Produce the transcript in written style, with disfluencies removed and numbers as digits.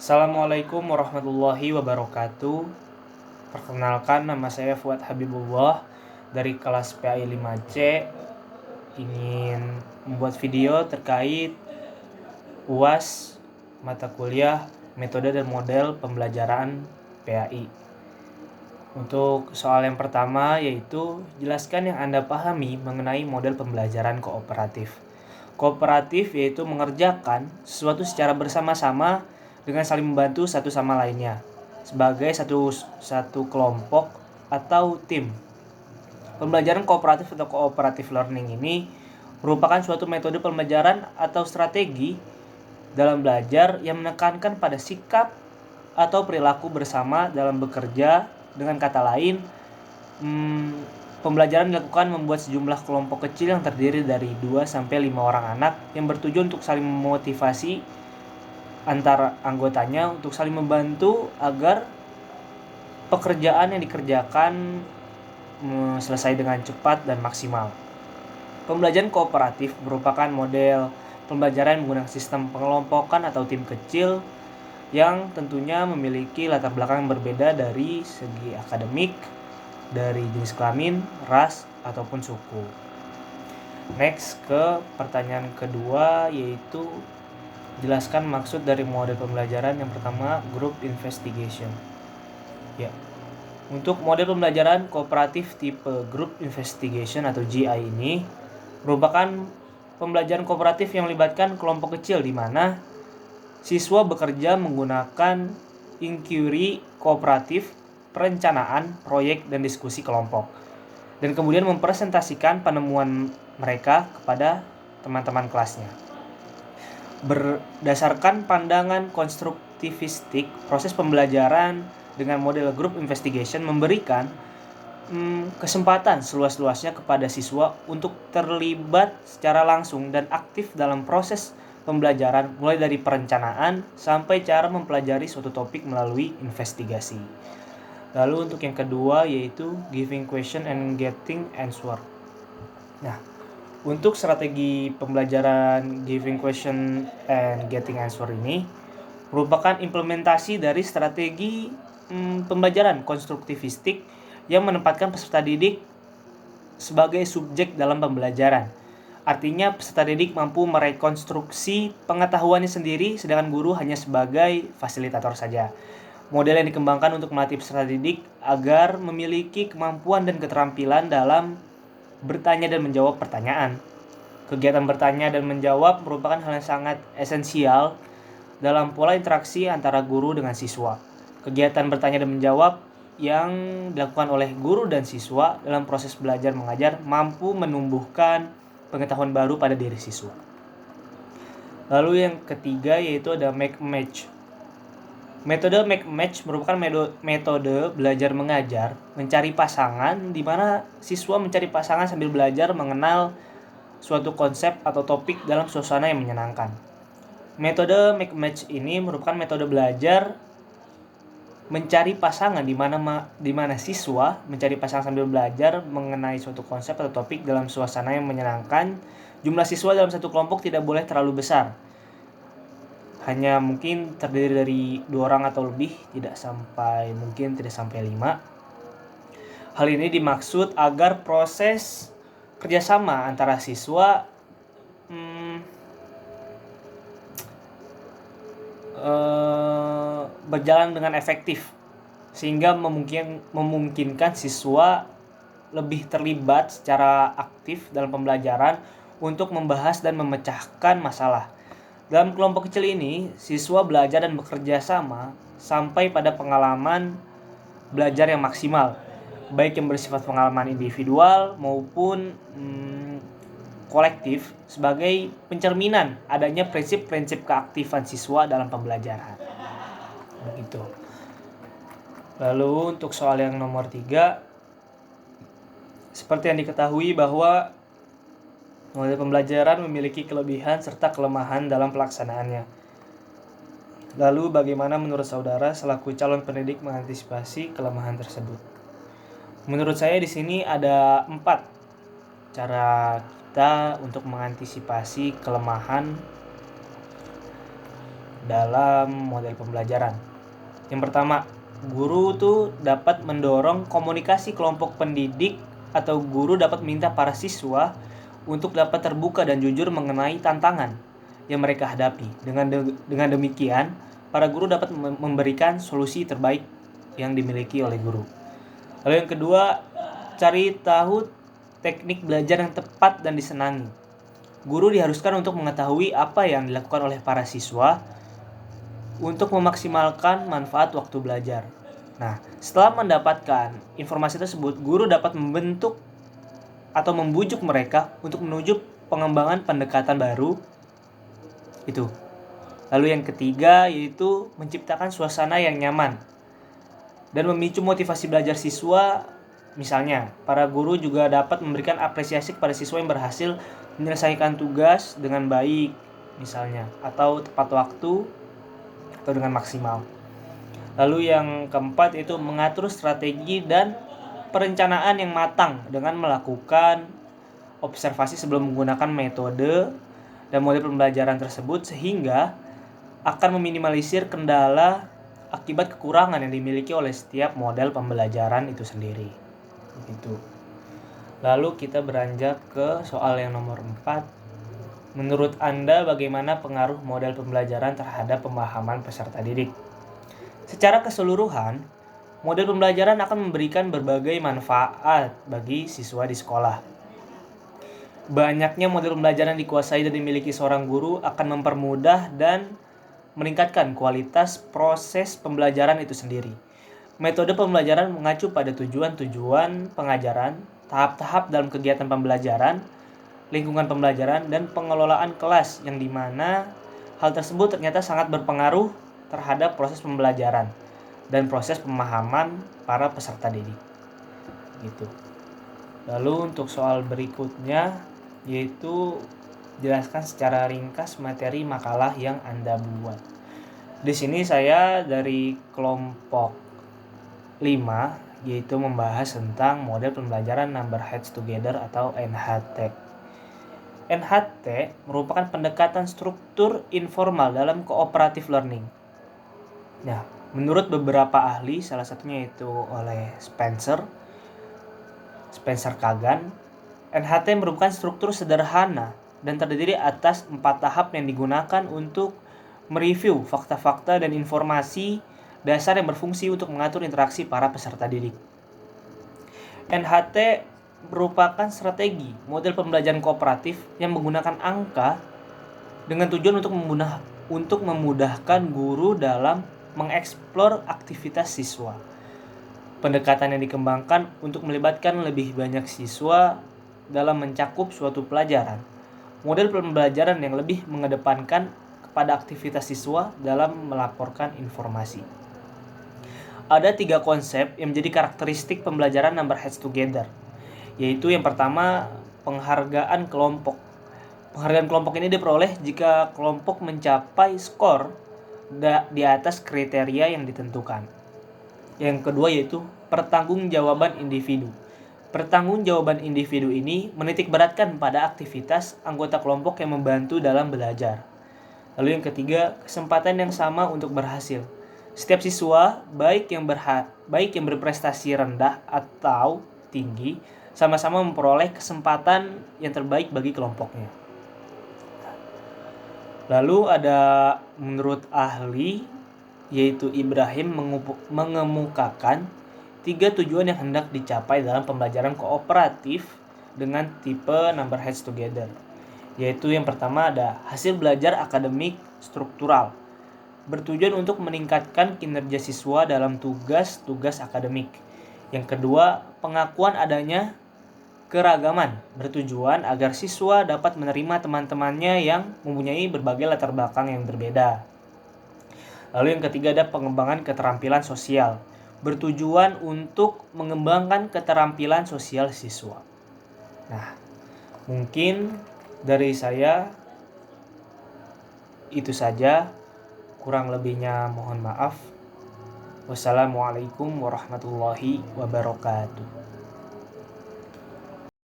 Assalamualaikum warahmatullahi wabarakatuh. Perkenalkan, nama saya Fuad Habibullah dari kelas PAI 5C. Ingin membuat video terkait UAS mata kuliah metode dan model pembelajaran PAI. Untuk soal yang pertama yaitu jelaskan yang Anda pahami mengenai model pembelajaran kooperatif. Kooperatif yaitu mengerjakan sesuatu secara bersama-sama dengan saling membantu satu sama lainnya sebagai satu kelompok atau tim. Pembelajaran kooperatif atau cooperative learning ini merupakan suatu metode pembelajaran atau strategi dalam belajar yang menekankan pada sikap atau perilaku bersama dalam bekerja. Dengan kata lain, pembelajaran dilakukan membuat sejumlah kelompok kecil yang terdiri dari 2-5 orang anak yang bertujuan untuk saling memotivasi antar anggotanya untuk saling membantu agar pekerjaan yang dikerjakan selesai dengan cepat dan maksimal. Pembelajaran kooperatif merupakan model pembelajaran menggunakan sistem pengelompokan atau tim kecil yang tentunya memiliki latar belakang yang berbeda dari segi akademik, dari jenis kelamin, ras, ataupun suku. Next ke pertanyaan kedua, yaitu jelaskan maksud dari model pembelajaran. Yang pertama, group investigation. Ya. Untuk model pembelajaran kooperatif tipe group investigation atau GI ini merupakan pembelajaran kooperatif yang melibatkan kelompok kecil di mana siswa bekerja menggunakan inquiry kooperatif, perencanaan, proyek, dan diskusi kelompok. Dan kemudian mempresentasikan penemuan mereka kepada teman-teman kelasnya. Berdasarkan pandangan konstruktivistik, proses pembelajaran dengan model group investigation memberikan kesempatan seluas-luasnya kepada siswa untuk terlibat secara langsung dan aktif dalam proses pembelajaran, mulai dari perencanaan sampai cara mempelajari suatu topik melalui investigasi. Lalu untuk yang kedua yaitu giving question and getting answer. Nah, untuk strategi pembelajaran giving question and getting answer ini merupakan implementasi dari strategi pembelajaran konstruktivistik yang menempatkan peserta didik sebagai subjek dalam pembelajaran. Artinya peserta didik mampu merekonstruksi pengetahuannya sendiri, sedangkan guru hanya sebagai fasilitator saja. Model yang dikembangkan untuk melatih peserta didik agar memiliki kemampuan dan keterampilan dalam bertanya dan menjawab pertanyaan. Kegiatan bertanya dan menjawab merupakan hal yang sangat esensial dalam pola interaksi antara guru dengan siswa. Kegiatan bertanya dan menjawab yang dilakukan oleh guru dan siswa dalam proses belajar mengajar mampu menumbuhkan pengetahuan baru pada diri siswa. Lalu yang ketiga yaitu ada make match. Metode make match merupakan metode belajar mengajar mencari pasangan di mana siswa mencari pasangan sambil belajar mengenal suatu konsep atau topik dalam suasana yang menyenangkan. Metode make match ini merupakan metode belajar mencari pasangan di mana siswa mencari pasangan sambil belajar mengenai suatu konsep atau topik dalam suasana yang menyenangkan. Jumlah siswa dalam satu kelompok tidak boleh terlalu besar. Hanya mungkin terdiri dari 2 orang atau lebih, tidak sampai 5. Hal ini dimaksud agar proses kerjasama antara siswa berjalan dengan efektif sehingga memungkinkan siswa lebih terlibat secara aktif dalam pembelajaran untuk membahas dan memecahkan masalah. Dalam kelompok kecil ini, siswa belajar dan bekerja sama sampai pada pengalaman belajar yang maksimal, baik yang bersifat pengalaman individual maupun kolektif, sebagai pencerminan adanya prinsip-prinsip keaktifan siswa dalam pembelajaran. Begitu. Lalu untuk soal yang nomor 3, seperti yang diketahui bahwa model pembelajaran memiliki kelebihan serta kelemahan dalam pelaksanaannya. Lalu bagaimana menurut saudara selaku calon pendidik mengantisipasi kelemahan tersebut? Menurut saya di sini ada 4 cara kita untuk mengantisipasi kelemahan dalam model pembelajaran. Yang pertama, guru tuh dapat mendorong komunikasi kelompok pendidik atau guru dapat meminta para siswa untuk dapat terbuka dan jujur mengenai tantangan yang mereka hadapi. Dengan demikian, para guru dapat memberikan solusi terbaik yang dimiliki oleh guru. Lalu yang kedua, cari tahu teknik belajar yang tepat dan disenangi. Guru diharuskan untuk mengetahui apa yang dilakukan oleh para siswa untuk memaksimalkan manfaat waktu belajar. Nah, setelah mendapatkan informasi tersebut, guru dapat membentuk atau membujuk mereka untuk menuju pengembangan pendekatan baru. Itu. Lalu yang ketiga yaitu menciptakan suasana yang nyaman dan memicu motivasi belajar siswa. Misalnya, para guru juga dapat memberikan apresiasi kepada siswa yang berhasil menyelesaikan tugas dengan baik, misalnya, atau tepat waktu atau dengan maksimal. Lalu yang keempat yaitu mengatur strategi dan perencanaan yang matang dengan melakukan observasi sebelum menggunakan metode dan model pembelajaran tersebut, sehingga akan meminimalisir kendala akibat kekurangan yang dimiliki oleh setiap model pembelajaran itu sendiri. Begitu. Lalu kita beranjak ke soal yang nomor 4. Menurut Anda bagaimana pengaruh model pembelajaran terhadap pemahaman peserta didik? Secara keseluruhan, model pembelajaran akan memberikan berbagai manfaat bagi siswa di sekolah. Banyaknya model pembelajaran dikuasai dan dimiliki seorang guru akan mempermudah dan meningkatkan kualitas proses pembelajaran itu sendiri. Metode pembelajaran mengacu pada tujuan-tujuan pengajaran, tahap-tahap dalam kegiatan pembelajaran, lingkungan pembelajaran, dan pengelolaan kelas, yang dimana hal tersebut ternyata sangat berpengaruh terhadap proses pembelajaran dan proses pemahaman para peserta didik. Gitu. Lalu untuk soal berikutnya yaitu jelaskan secara ringkas materi makalah yang Anda buat. Di sini saya dari kelompok 5 yaitu membahas tentang model pembelajaran Number Heads Together atau NHT. NHT merupakan pendekatan struktur informal dalam cooperative learning. Nah, menurut beberapa ahli, salah satunya itu oleh Spencer Kagan, NHT merupakan struktur sederhana dan terdiri atas 4 tahap yang digunakan untuk mereview fakta-fakta dan informasi dasar yang berfungsi untuk mengatur interaksi para peserta didik. NHT merupakan strategi model pembelajaran kooperatif yang menggunakan angka dengan tujuan untuk memudahkan guru dalam mengeksplor aktivitas siswa. Pendekatan yang dikembangkan untuk melibatkan lebih banyak siswa dalam mencakup suatu pelajaran. Model pembelajaran yang lebih mengedepankan kepada aktivitas siswa dalam melaporkan informasi. Ada 3 konsep yang menjadi karakteristik pembelajaran Number Heads Together, yaitu yang pertama, penghargaan kelompok. Penghargaan kelompok ini diperoleh jika kelompok mencapai skor di atas kriteria yang ditentukan. Yang kedua yaitu pertanggungjawaban individu. Pertanggungjawaban individu ini menitikberatkan pada aktivitas anggota kelompok yang membantu dalam belajar. Lalu yang ketiga, kesempatan yang sama untuk berhasil. Setiap siswa, baik yang berprestasi rendah atau tinggi, sama-sama memperoleh kesempatan yang terbaik bagi kelompoknya. Lalu ada menurut ahli yaitu Ibrahim mengemukakan 3 tujuan yang hendak dicapai dalam pembelajaran kooperatif dengan tipe Number Heads Together. Yaitu yang pertama ada hasil belajar akademik struktural, bertujuan untuk meningkatkan kinerja siswa dalam tugas-tugas akademik. Yang kedua, pengakuan adanya keragaman, bertujuan agar siswa dapat menerima teman-temannya yang mempunyai berbagai latar belakang yang berbeda. Lalu yang ketiga ada pengembangan keterampilan sosial, bertujuan untuk mengembangkan keterampilan sosial siswa. Nah, mungkin dari saya itu saja, kurang lebihnya mohon maaf. Wassalamualaikum warahmatullahi wabarakatuh.